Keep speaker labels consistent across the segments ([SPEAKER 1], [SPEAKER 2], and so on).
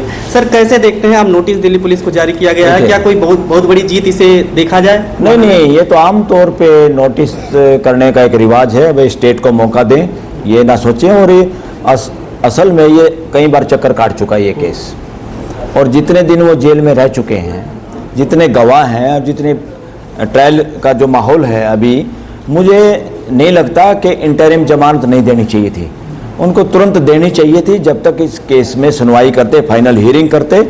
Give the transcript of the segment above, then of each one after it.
[SPEAKER 1] है। सर कैसे देखते हैं आप, नोटिस दिल्ली पुलिस को जारी किया गया है, क्या कोई बहुत बड़ी जीत इसे देखा जाए?
[SPEAKER 2] नहीं, ये तो आम तौर पे नोटिस करने का एक रिवाज है, भाई स्टेट को मौका दें, ये ना सोचें। और ये असल में ये कई बार चक्कर काट चुका है ये केस, और जितने दिन वो जेल में रह चुके हैं, जितने गवाह हैं और जितने ट्रायल का जो माहौल है अभी, मुझे नहीं लगता कि इंटरिम जमानत नहीं देनी चाहिए थी। उनको तुरंत देनी चाहिए थी, जब तक इस केस में सुनवाई करते, फाइनल हियरिंग करते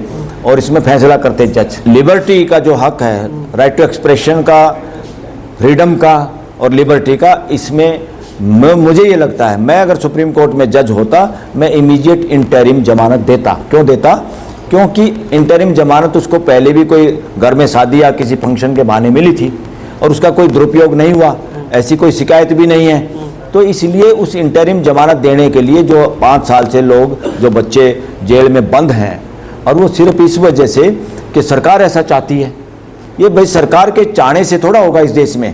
[SPEAKER 2] और इसमें फैसला करते जज। लिबर्टी का जो हक है, राइट टू एक्सप्रेशन का, फ्रीडम का और लिबर्टी का, इसमें मुझे ये लगता है, मैं अगर सुप्रीम कोर्ट में जज होता, मैं इमीडिएट इंटरिम जमानत देता। क्यों देता? क्योंकि इंटरिम जमानत उसको पहले भी कोई घर में शादी या किसी फंक्शन के बहाने मिली थी और उसका कोई दुरुपयोग नहीं हुआ, ऐसी कोई शिकायत भी नहीं है। तो इसलिए उस इंटरिम जमानत देने के लिए जो 5 साल से लोग, जो बच्चे जेल में बंद हैं, और वो सिर्फ इस वजह से कि सरकार ऐसा चाहती है। ये भाई सरकार के चाहने से थोड़ा होगा इस देश में।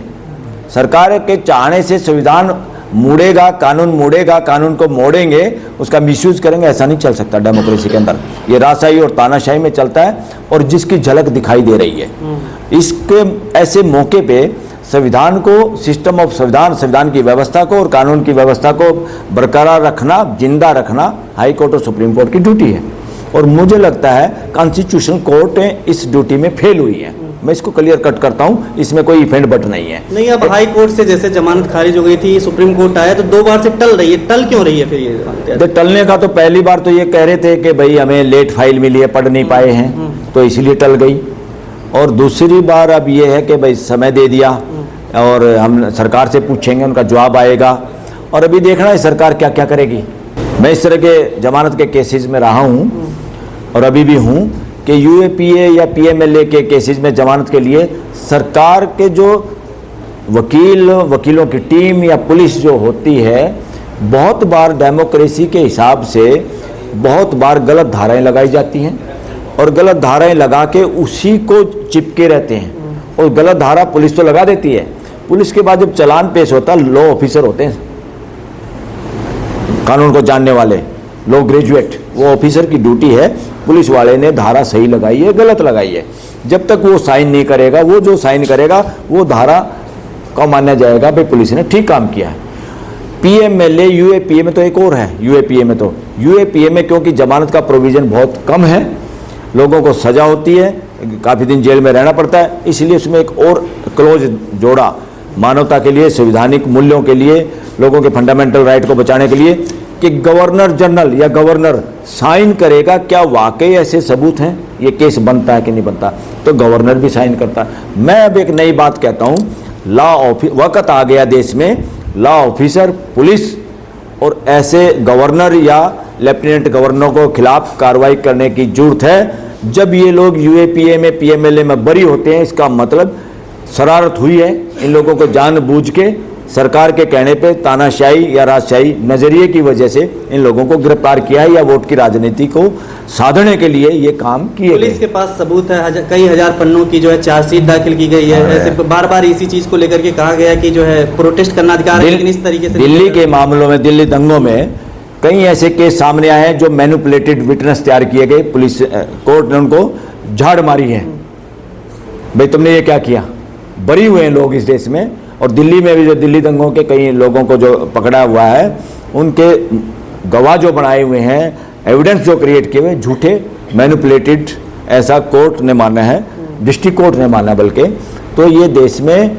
[SPEAKER 2] सरकार के चाहने से संविधान मुड़ेगा, कानून मुड़ेगा, कानून को मोड़ेंगे, उसका मिसयूज करेंगे, ऐसा नहीं चल सकता डेमोक्रेसी के अंदर। ये राजशाही और तानाशाही में चलता है, और जिसकी झलक दिखाई दे रही है। इसके ऐसे मौके पे संविधान को, सिस्टम ऑफ संविधान की व्यवस्था को और कानून की व्यवस्था को बरकरार रखना, जिंदा रखना हाई कोर्ट और सुप्रीम कोर्ट की ड्यूटी है। और मुझे लगता है कॉन्स्टिट्यूशनल कोर्ट इस ड्यूटी में फेल हुई है। मैं इसको क्लियर कट करता हूं, इसमें कोई इफेंट बट नहीं है।
[SPEAKER 1] नहीं, अब हाई कोर्ट से जैसे जमानत खारिज हो गई थी, सुप्रीम कोर्ट आया तो 2 बार से टल रही है। टल क्यों रही है फिर ये?
[SPEAKER 2] टलने का तो पहली बार तो ये कह रहे थे कि भाई हमें लेट फाइल मिली है, पढ़ नहीं पाए हैं, तो इसलिए टल गई। और दूसरी बार अब ये है कि भाई समय दे दिया और हम सरकार से पूछेंगे, उनका जवाब आएगा, और अभी देखना है सरकार क्या क्या करेगी। मैं इस तरह के जमानत के केसेस में रहा हूँ और अभी भी हूँ कि यूएपीए या पीएमएलए के केसेस में जमानत के लिए सरकार के जो वकीलों की टीम या पुलिस जो होती है, बहुत बार डेमोक्रेसी के हिसाब से बहुत बार गलत धाराएं लगाई जाती हैं, और गलत धाराएं लगा के उसी को चिपके रहते हैं। और गलत धारा पुलिस तो लगा देती है, पुलिस के बाद जब चालान पेश होता, लॉ ऑफिसर होते हैं, कानून को जानने वाले, लॉ ग्रेजुएट, वो ऑफिसर की ड्यूटी है, पुलिस वाले ने धारा सही लगाई है गलत लगाई है, जब तक वो साइन नहीं करेगा, वो जो साइन करेगा वो धारा का माना जाएगा भाई पुलिस ने ठीक काम किया है। पीएमएलए यूएपीए में तो एक और है, यूएपीए में क्योंकि जमानत का प्रोविजन बहुत कम है, लोगों को सजा होती है, काफ़ी दिन जेल में रहना पड़ता है, इसलिए उसमें एक और क्लोज जोड़ा मानवता के लिए, संवैधानिक मूल्यों के लिए, लोगों के फंडामेंटल राइट को बचाने के लिए, कि गवर्नर जनरल या गवर्नर साइन करेगा, क्या वाकई ऐसे सबूत हैं, ये केस बनता है कि नहीं बनता, तो गवर्नर भी साइन करता है। मैं अब एक नई बात कहता हूँ, वक़्त आ गया देश में लॉ ऑफिसर, पुलिस और ऐसे गवर्नर या लेफ्टिनेंट गवर्नर को खिलाफ कार्रवाई करने की जरूरत है। जब ये लोग यूएपीए में, पीएमएलए में बरी होते हैं, इसका मतलब शरारत हुई है, इन लोगों को जानबूझ के सरकार के कहने पे तानाशाही या राजशाही नजरिए की वजह से इन लोगों को गिरफ्तार किया है, या वोट की राजनीति को साधने के लिए ये काम किए गए।
[SPEAKER 1] पुलिस के पास सबूत है, कई हजार पन्नों की जो है चार्जशीट दाखिल की गई है, ऐसे बार बार इसी चीज को लेकर के कहा गया कि जो है प्रोटेस्ट करना अधिकार है, लेकिन इस तरीके से
[SPEAKER 2] दिल्ली के मामलों में, दिल्ली दंगों में कई ऐसे केस सामने आए हैं जो मैनिपुलेटेड विटनेस तैयार किए गए, पुलिस कोर्ट ने उनको झाड़ मारी है, भाई तुमने ये क्या किया, बरी हुए हैं लोग इस देश में। और दिल्ली में भी जो दिल्ली दंगों के कई लोगों को जो पकड़ा हुआ है, उनके गवाह जो बनाए हुए हैं, एविडेंस जो क्रिएट किए हुए, झूठे, मैनिपुलेटेड, ऐसा कोर्ट ने माना है, डिस्ट्रिक्ट कोर्ट ने माना बल्कि। तो ये देश में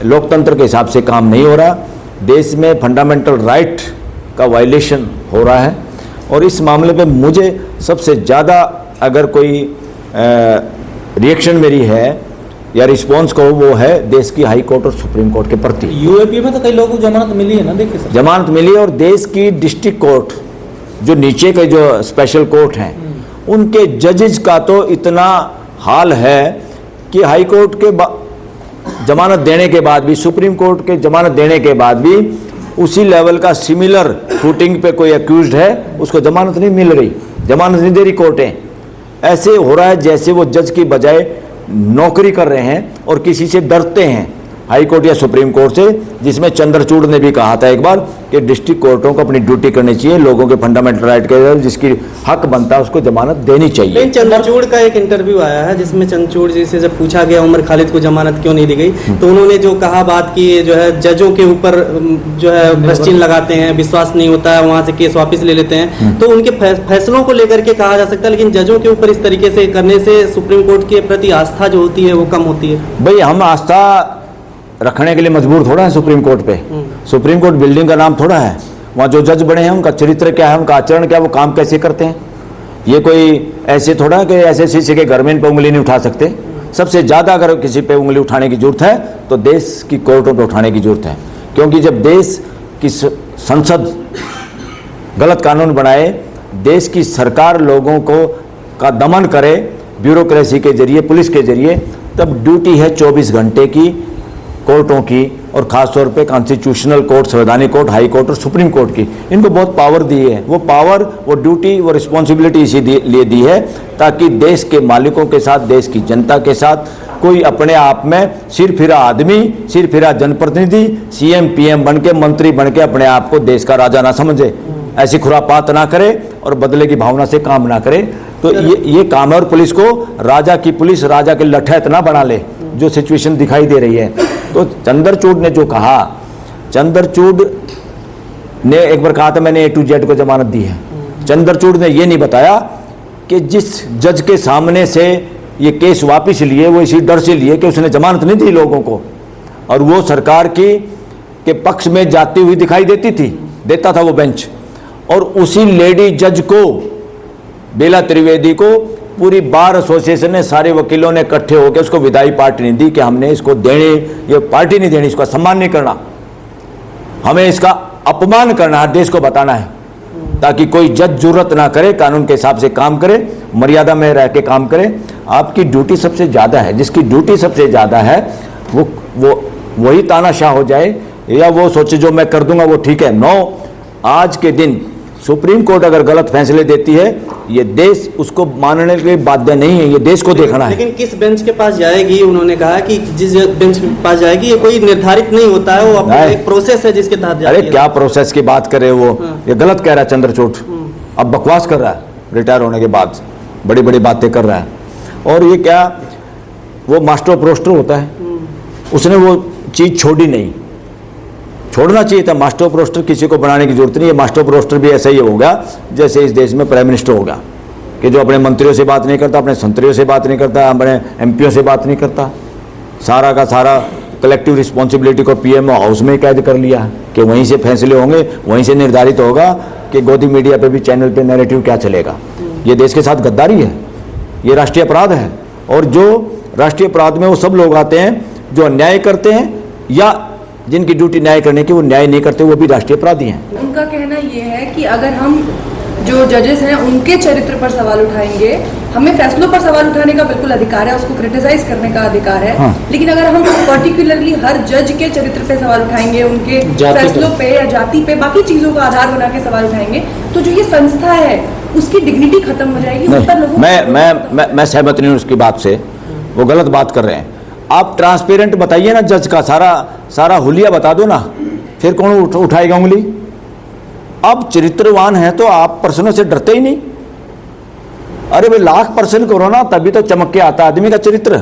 [SPEAKER 2] लोकतंत्र के हिसाब से काम नहीं हो रहा, देश में फंडामेंटल राइट का वायलेशन हो रहा है। और इस मामले पे मुझे सबसे ज़्यादा अगर कोई रिएक्शन मेरी है या रिस्पांस को, वो है देश की हाई कोर्ट और सुप्रीम कोर्ट के प्रति।
[SPEAKER 1] यूएपी में तो कई लोगों को जमानत मिली है ना, देखिए सर, जमानत
[SPEAKER 2] मिली, और देश की डिस्ट्रिक्ट कोर्ट जो नीचे के जो स्पेशल कोर्ट हैं, उनके जजेस का तो इतना हाल है कि हाई कोर्ट के जमानत देने के बाद भी, सुप्रीम कोर्ट के जमानत देने के बाद भी उसी लेवल का सिमिलर फुटिंग पे कोई अक्यूज्ड है, उसको जमानत नहीं मिल रही, जमानत नहीं दे रही कोर्टें। ऐसे हो रहा है जैसे वो जज की बजाय नौकरी कर रहे हैं और किसी से डरते हैं, हाई कोर्ट या सुप्रीम कोर्ट से, जिसमें चंद्रचूड़ ने भी कहा था एक बार कि डिस्ट्रिक्ट कोर्टों को अपनी ड्यूटी करनी चाहिए, लोगों के फंडामेंटल राइट के जिसकी हक बनता है उसको जमानत देनी चाहिए।
[SPEAKER 1] लेकिन चंद्रचूड़ का एक इंटरव्यू आया है जिसमें चंद्रचूड़ जी से जब पूछा गया उमर खालिद को जमानत क्यों नहीं दी गई, तो उन्होंने जो कहा बात की जो है जजों के ऊपर जो है भ्रष्टिन लगाते हैं, विश्वास नहीं होता है, वहां से केस वापस ले लेते हैं, तो उनके फैसलों को लेकर के कहा जा सकता है, लेकिन जजों के ऊपर इस तरीके से करने से सुप्रीम कोर्ट के प्रति आस्था जो होती है वो कम होती है।
[SPEAKER 2] भाई हम आस्था रखने के लिए मजबूर थोड़ा है सुप्रीम कोर्ट पे। सुप्रीम कोर्ट बिल्डिंग का नाम थोड़ा है। वहाँ जो जज बने हैं उनका चरित्र क्या है, उनका आचरण क्या, वो काम कैसे करते हैं, ये कोई ऐसे थोड़ा कि ऐसे किसी के घर में इन पे उंगली नहीं उठा सकते। सबसे ज़्यादा अगर किसी पे उंगली उठाने की जरूरत है तो देश की कोर्टों पे उठाने की जरूरत है, क्योंकि जब देश की संसद गलत कानून बनाए, देश की सरकार लोगों को का दमन करे ब्यूरोक्रेसी के जरिए, पुलिस के जरिए, तब ड्यूटी है 24 घंटे की कोर्टों की, और ख़ास तौर पे कॉन्स्टिट्यूशनल कोर्ट, संवैधानिक कोर्ट, हाई कोर्ट और सुप्रीम कोर्ट की। इनको बहुत पावर दी है। वो पावर, वो ड्यूटी, वो रिस्पॉन्सिबिलिटी इसीलिए दी है ताकि देश के मालिकों के साथ, देश की जनता के साथ कोई अपने आप में सिरफिरा आदमी, सिरफिरा जनप्रतिनिधि, सीएम पीएम बन के, मंत्री बन के अपने आप को देश का राजा ना समझे, ऐसी खुरापात ना करे और बदले की भावना से काम ना करे। तो ये काम है। और पुलिस को राजा की पुलिस, राजा के लठैत ना बना ले, जो सिचुएशन दिखाई दे रही है। तो चंद्रचूड़ ने जो कहा, चंद्रचूड़ ने एक बार कहा था मैंने A to Z को जमानत दी है। चंद्रचूड़ ने ये नहीं बताया कि जिस जज के सामने से ये केस वापस लिए वो इसी डर से लिए कि उसने जमानत नहीं दी लोगों को, और वो सरकार के पक्ष में जाती हुई दिखाई देता था वो बेंच, और उसी लेडी जज को, बेला त्रिवेदी को, पूरी बार एसोसिएशन ने, सारे वकीलों ने इकट्ठे होकर उसको विदाई पार्टी नहीं दी कि हमने इसको देने, ये पार्टी नहीं देनी, इसका सम्मान नहीं करना, हमें इसका अपमान करना है, देश को बताना है, ताकि कोई जज जुर्रत ना करे, कानून के हिसाब से काम करे, मर्यादा में रह के काम करे। आपकी ड्यूटी सबसे ज़्यादा है, जिसकी ड्यूटी सबसे ज़्यादा है वो वही तानाशाह हो जाए या वो सोचे जो मैं कर दूंगा वो ठीक है। नो, आज के दिन सुप्रीम कोर्ट अगर गलत फैसले देती है, ये देश उसको मानने के लिए बाध्य नहीं है, ये देश को देखना है।
[SPEAKER 1] लेकिन किस बेंच के पास जाएगी, उन्होंने कहा कि जिस बेंच के पास जाएगी ये कोई निर्धारित नहीं होता है, वो अपना एक प्रोसेस है जिसके तहत जाती है।
[SPEAKER 2] अरे क्या प्रोसेस की बात करे वो, ये गलत कह रहा है चंद्रचूड़, अब बकवास कर रहा है, रिटायर होने के बाद बड़ी बड़ी बातें कर रहा है। और ये क्या, वो मास्टर पोस्टर होता है, उसने वो चीज़ छोड़ी नहीं, छोड़ना चाहिए था। मास्टर पोस्टर किसी को बनाने की जरूरत नहीं है। मास्टर पोस्टर भी ऐसा ही होगा जैसे इस देश में प्राइम मिनिस्टर होगा, कि जो अपने मंत्रियों से बात नहीं करता, अपने संतरियों से बात नहीं करता, अपने एमपीओ से बात नहीं करता, सारा का सारा कलेक्टिव रिस्पॉन्सिबिलिटी को पीएमओ हाउस में कैद कर लिया कि वहीं से फैसले होंगे, वहीं से निर्धारित होगा कि गोदी मीडिया पे भी, चैनल पे नैरेटिव क्या चलेगा। ये देश के साथ गद्दारी है, ये राष्ट्रीय अपराध है। और जो राष्ट्रीय अपराध में वो सब लोग आते हैं जो अन्याय करते हैं या जिनकी ड्यूटी न्याय करने की वो न्याय नहीं करते, वो भी राष्ट्रीय अपराधी हैं।
[SPEAKER 3] उनका कहना ये है कि अगर हम जो जजेस हैं उनके चरित्र पर सवाल उठाएंगे, हमें फैसलों पर सवाल उठाने का बिल्कुल अधिकार है, उसको क्रिटिसाइज करने का अधिकार है। हाँ। लेकिन अगर हम पर्टिकुलरली हर जज के चरित्र पे सवाल उठाएंगे, उनके फैसलों पे या जाति पे, बाकी चीजों का आधार बना के सवाल उठाएंगे, तो जो ये संस्था है उसकी डिग्निटी खत्म हो जाएगी। उस पर लोगों
[SPEAKER 2] मैं सहमत नहीं हूँ उसकी बात से, वो गलत बात कर रहे हैं। आप ट्रांसपेरेंट बताइए ना, जज का सारा हुलिया बता दो ना, फिर कौन उठाएगा उंगली। अब चरित्रवान है तो आप पर्सनों से डरते ही नहीं। अरे भाई 1,00,000% करो ना, तभी तो चमक के आता आदमी का चरित्र।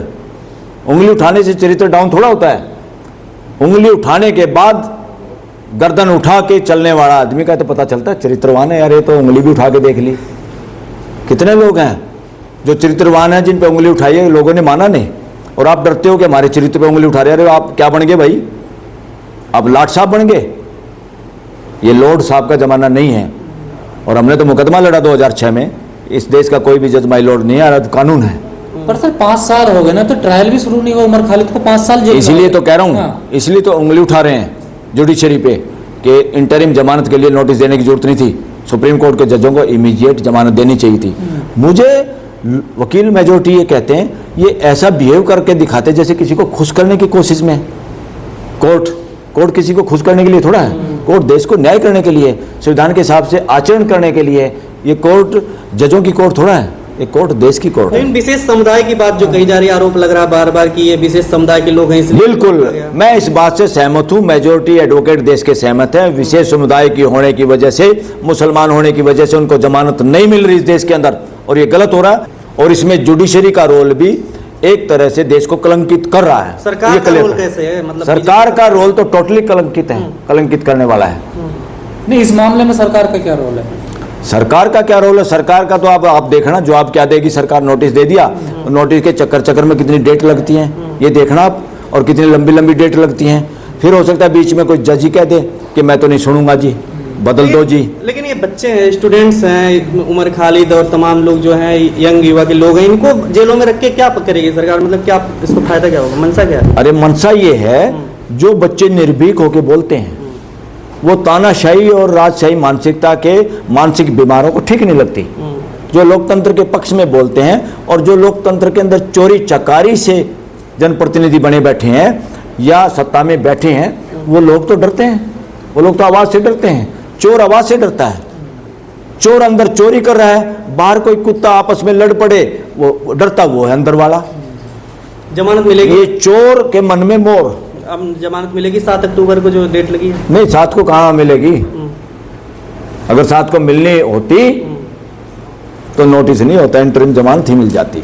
[SPEAKER 2] उंगली उठाने से चरित्र डाउन थोड़ा होता है। उंगली उठाने के बाद गर्दन उठा के चलने वाला आदमी का तो पता चलता है चरित्रवान है। यार ये तो उंगली भी उठा के देख ली। कितने लोग हैं जो चरित्रवान हैं जिन पे उंगली उठाई है, लोगों ने माना नहीं, और आप डरते हो कि हमारे चरित्र पे उंगली उठा रहे। अरे आप क्या बन गए भाई, आप लाट साहब बन गए। ये लॉर्ड साहब का जमाना नहीं है। और हमने तो मुकदमा लड़ा 2006 में। इस देश का कोई भी जज माई लॉर्ड नहीं है, कानून है।
[SPEAKER 4] पर सर 5 साल हो गए ना, तो ट्रायल भी शुरू नहीं हुआ। उमर खालिद को 5 साल जेल।
[SPEAKER 2] इसलिए तो कह रहा हूँ, इसलिए तो उंगली उठा रहे हैं जुडिशरी पे कि इंटरिम जमानत के लिए नोटिस देने की जरूरत नहीं थी। सुप्रीम कोर्ट के जजों को इमीडिएट जमानत देनी चाहिए थी। मुझे वकील मेजोरिटी ये कहते हैं, ये ऐसा बिहेव करके दिखाते जैसे किसी को खुश करने की कोशिश में। कोर्ट किसी को खुश करने के लिए थोड़ा है। कोर्ट देश को न्याय करने के लिए, संविधान के हिसाब से आचरण करने के लिए। ये कोर्ट जजों की कोर्ट थोड़ा है। ये कोर्ट देश की कोर्ट है।
[SPEAKER 1] लेकिन विशेष समुदाय की बात जो कही जा रही है, आरोप लग रहा है बार बार कि ये विशेष समुदाय के लोग हैं इसलिए
[SPEAKER 2] बिल्कुल, मैं इस बात से सहमत हूं। मेजोरिटी एडवोकेट देश के सहमत है। विशेष समुदाय की होने की वजह से, मुसलमान होने की वजह से उनको जमानत नहीं मिल रही इस देश के अंदर, और ये गलत हो रहा है। और इसमें जुडिशरी का रोल भी एक तरह से देश को कलंकित कर रहा है।
[SPEAKER 1] सरकार
[SPEAKER 2] ये
[SPEAKER 1] का
[SPEAKER 2] clear
[SPEAKER 1] रोल
[SPEAKER 2] है।
[SPEAKER 1] कैसे है? मतलब
[SPEAKER 2] सरकार का रोल तो टोटली कलंकित है, कलंकित करने वाला है।
[SPEAKER 4] नहीं, इस मामले में सरकार का क्या रोल है?
[SPEAKER 2] सरकार का क्या रोल है? सरकार का तो आप देखना, जवाब क्या देगी सरकार। नोटिस दे दिया, नोटिस के चक्कर में कितनी डेट लगती हैं ये देखना आप, और कितनी लंबी लंबी डेट लगती हैं। फिर हो सकता है बीच में कोई जज ही कह दे कि मैं तो नहीं सुनूंगा जी, बदल दो जी।
[SPEAKER 1] लेकिन ये बच्चे हैं, स्टूडेंट्स हैं, उमर खालिद और तमाम लोग जो हैं, यंग युवा के लोग हैं, इनको जेलों में रख के क्या करेगी सरकार? मतलब क्या इसको फायदा क्या होगा? मनसा क्या है?
[SPEAKER 2] अरे मनसा ये है, जो बच्चे निर्भीक होकर बोलते हैं, वो तानाशाही और राजशाही मानसिकता के मानसिक बीमारों को ठीक नहीं लगती। जो लोकतंत्र के पक्ष में बोलते हैं और जो लोकतंत्र के अंदर चोरी चकारी से जनप्रतिनिधि बने बैठे हैं या सत्ता में बैठे हैं, वो लोग तो डरते हैं। वो लोग तो आवाज से डरते हैं। चोर आवाज से डरता है। चोर अंदर चोरी कर रहा है, बाहर कोई कुत्ता आपस में लड़ पड़े, वो डरता वो है अंदर वाला।
[SPEAKER 1] जमानत मिलेगी?
[SPEAKER 2] ये चोर के मन में मोर।
[SPEAKER 1] अब जमानत मिलेगी 7 अक्टूबर को जो डेट लगी है?
[SPEAKER 2] नहीं, 7 को कहाँ मिलेगी? अगर 7 को मिलनी होती तो नोटिस नहीं होता, इंटरिम जमानत ही मिल जाती।